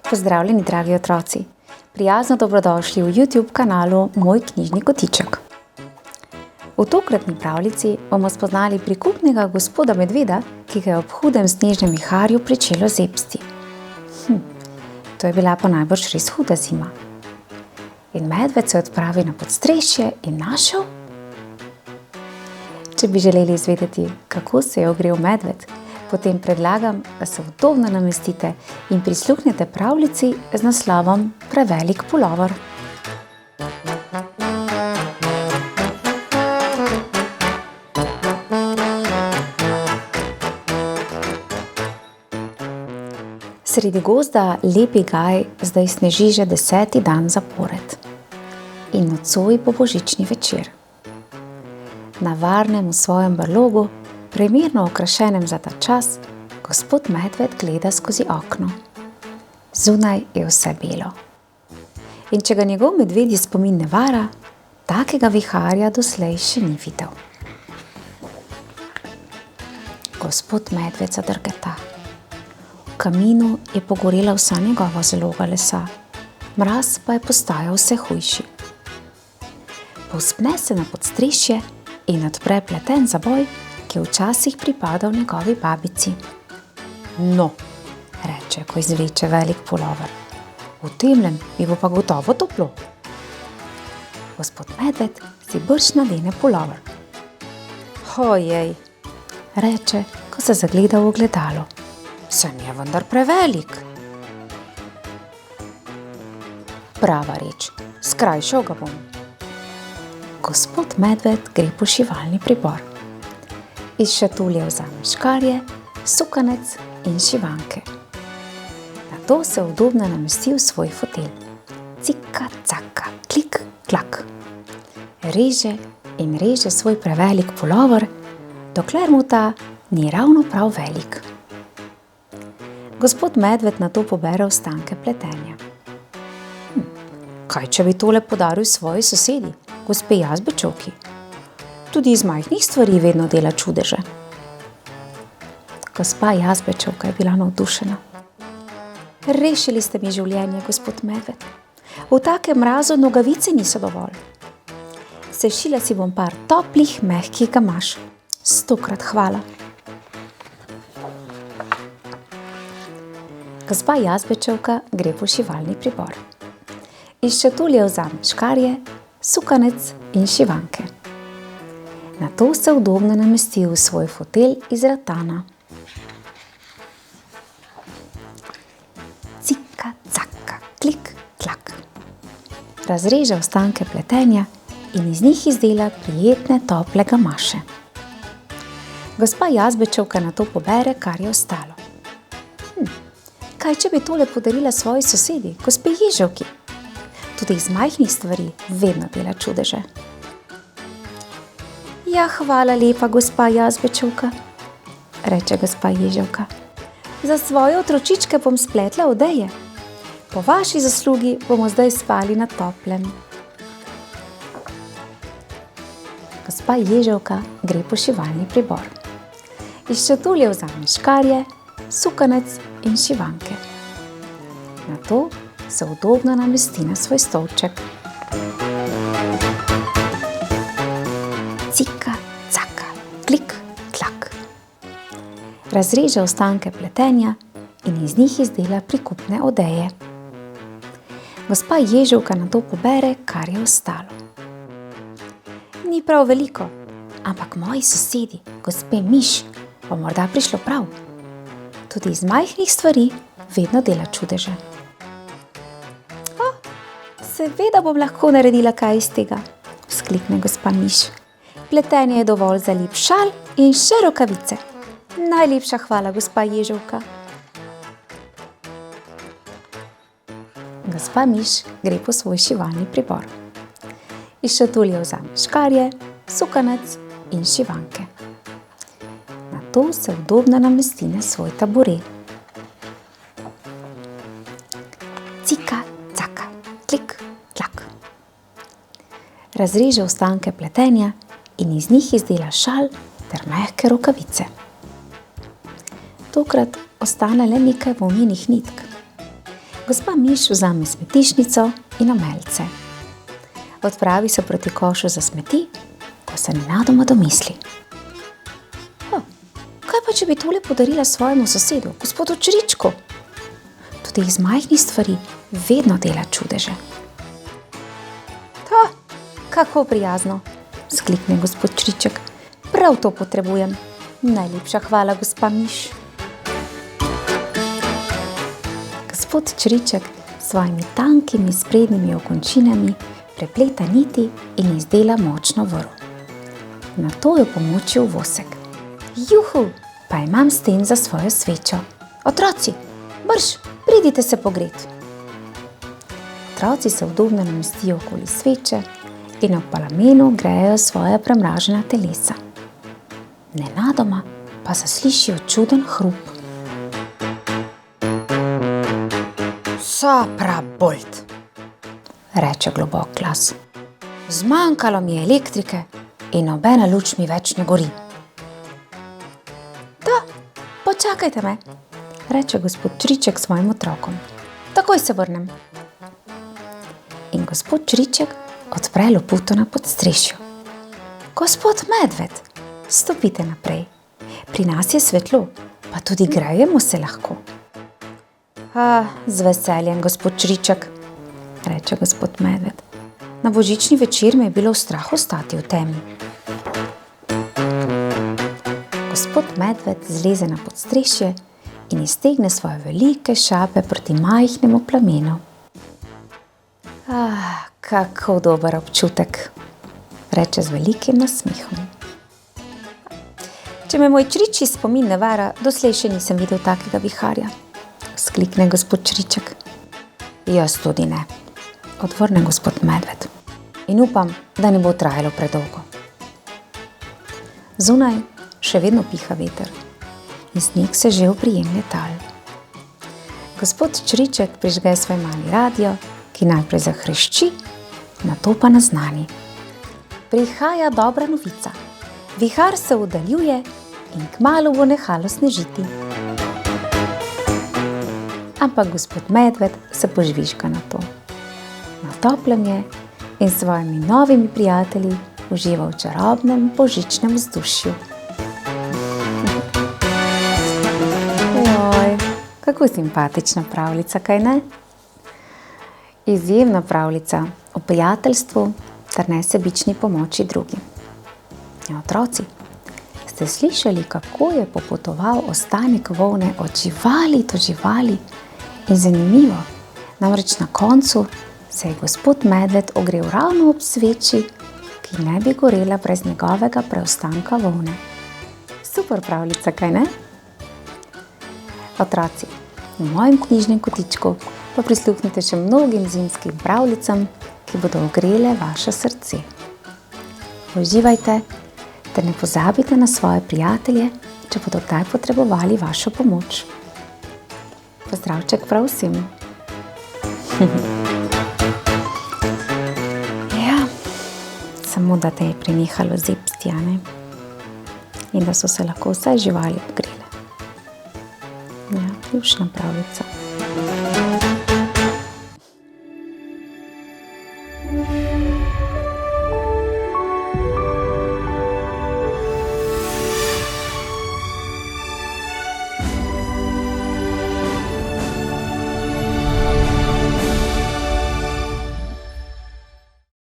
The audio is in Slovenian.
Pozdravljeni, dragi otroci! Prijazno dobrodošli v YouTube kanalu Moj knjižni kotiček. V tokratni pravljici bomo spoznali prikupnega gospoda Medveda, ki ga je ob hudem snežnem viharju pričelo zebsti. To je bila pa najbrž res huda zima. In medved se odpravi na podstrešje in našel. Če bi želeli izvedeti, kako se je ogrel medved, potem predlagam, da se udobno namestite in prisluhnete pravljici z naslovom Prevelik pulover. Sredi gozda lepi gaj zdaj sneži že 10. dan zapored. In nocoj bo božični večer. Na varnem v svojem brlogu, primerno okrašenem za ta čas, gospod medved gleda skozi okno. Zunaj je vse belo. In če ga njegov medvedji spomin ne vara, takega viharja doslej še ni videl. Gospod medved zadrgeta. V kaminu je pogorela vsa njegova zaloga lesa, mraz pa je postajal vse hujši. Povzpne se na podstrešje in odpre pleten zaboj, ki je včasih pripadal njegovi babici. No, reče, ko izvleče velik pulover. V temlem mi bo pa gotovo toplo. Gospod medved si brž nadene pulover. Ojej, reče, ko se zagleda v ogledalo. Se mi je vendar prevelik. Prava reč, skrajšal ga bom. Gospod medved gre po šivalni pribor. Iz šatulje vzame škarje, sukanec in šivanke. Nato se udobno namesti v svoj fotelj. Cika, caka, klik, klak. Reže in reže svoj prevelik pulover, dokler mu ta ni ravno prav velik. Gospod medved nato pobere ostanke pletenja. Kaj, če bi tole podaril svoji sosedi, gospe Jazbečovki? Tudi iz majhnih stvari vedno dela čudeže. Gospa Jazbečovka je bila navdušena. Rešili ste mi življenje, gospod medved. V takem mrazu nogavice niso dovolj. Sešila si bom par toplih, mehkih gamaš. 100-krat hvala. Gospa Jazbečovka gre po šivalni pribor. Iz šatulje vzame škarje, sukanec in šivanke. Nato se udobno namesti v svoj fotelj iz ratana. Cika, caka, klik, klak. Razreže ostanke pletenja in iz njih izdela prijetne tople gamaše. Gospa Jazbečovka nato pobere, kar je ostalo. Kaj, če bi tole podarila svoji sosedi, gospe Ježevki? Tudi iz majhnih stvari vedno dela čudeže. Ja, hvala lepa, gospa Jazbečovka, reče gospa Ježevka. Za svoje otročičke bom spletla odeje. Po vaši zaslugi bomo zdaj spali na toplem. Gospa Ježevka gre po šivalni pribor. Iz šatulje vzame škarje, sukanec in šivanke. Nato se udobno namesti na svoj stolček. Cika, caka, klik, klak. Razreže ostanke pletenja in iz njih izdela prikupne odeje. Gospa Ježevka nato pobere, kar je ostalo. Ni prav veliko, ampak moji sosedi, gospe Miš, bo morda prišlo prav. Tudi iz majhnih stvari vedno dela čudeže. Seveda bom lahko naredila kaj iz tega, vzklikne gospa Miš. Pletenje je dovolj za lep šal in še rokavice. Najlepša hvala, gospa Ježevka. Gospa Miš gre po svoj šivalni pribor. Iz šatulje vzame škarje, sukanec in šivanke. Nato se udobno namesti na svoj taburet. razreže ostanke pletenja in iz njih izdela šal ter mehke rokavice. Tokrat ostane le nekaj volnenih nitk. Gospa miš vzame smetišnico in omelce. Odpravi se proti košu za smeti, ko se nenadoma domisli. Kaj pa, če bi tole podarila svojemu sosedu, gospodu Čričku? Tudi iz majhnih stvari vedno dela čudeže. Kako prijazno, sklikne gospod Čriček. Prav to potrebujem. Najlepša hvala, gospa miš. Gospod Čriček s svojimi tankimi sprednjimi okončinami prepleta niti in izdela močno vrv. Nato jo pomoči v vosek. Juhu, pa imam sten za svojo svečo. Otroci, brž, pridite se pogret. Otroci se udobno namestijo okoli sveče in ob palamenu grejejo svoja premražena telesa. Nenadoma pa zaslišijo čuden hrup. Saprabolt, reče globok glas. Zmanjkalo mi je elektrike in nobena luč mi več ne gori. Da, počakajte me, reče gospod Čriček svojim otrokom. Takoj se vrnem. In gospod Čriček odpre loputo na podstrešju. Gospod Medved, stopite naprej. Pri nas je svetlo, pa tudi grejemo se lahko. Z veseljem, gospod Čriček, reče gospod Medved. Na božični večer me je bilo strah ostati v temi. Gospod Medved zleze na podstrešje in iztegne svoje velike šape proti majhnemu plamenu. Kako dober občutek, reče z velikim nasmehom. Če me moj čričji spomin ne vara, doslej še nisem videl takega viharja, sklikne gospod Čriček. Jaz tudi ne, odvrne gospod Medved. In upam, da ne bo trajalo predolgo. Zunaj še vedno piha veter in sneg se že oprijemlje tal. Gospod Čriček prižge svoj mali radio, ki najprej zahrešči, nato pa naznani. Prihaja dobra novica. Vihar se oddaljuje in kmalu bo nehalo snežiti. Ampak gospod Medved se požvižga na to. Na toplem je in s svojimi novimi prijatelji uživa v čarobnem božičnem vzdušju. Kako simpatična pravljica, kaj ne? Izjemna pravljica o prijateljstvu ter nesebični pomoči drugim. Ja, otroci, ste slišali, kako je popotoval ostanek volne od živali do živali? In zanimivo, namreč na koncu se je gospod Medved ogrel ravno ob sveči, ki ne bi gorela brez njegovega preostanka volne. Super pravljica, kaj ne? Otroci, v mojem knjižnem kotičku pa prisluhnite še mnogim zimskim pravljicam, ki bodo ogrele vaše srce. Uživajte, ter ne pozabite na svoje prijatelje, če bodo kdaj potrebovali vašo pomoč. Pozdravček prav vsem. Ja, samo da te je prenehalo zebsti, a ne? In da so se lahko vse živali pogrele. Ja, luštna pravljica.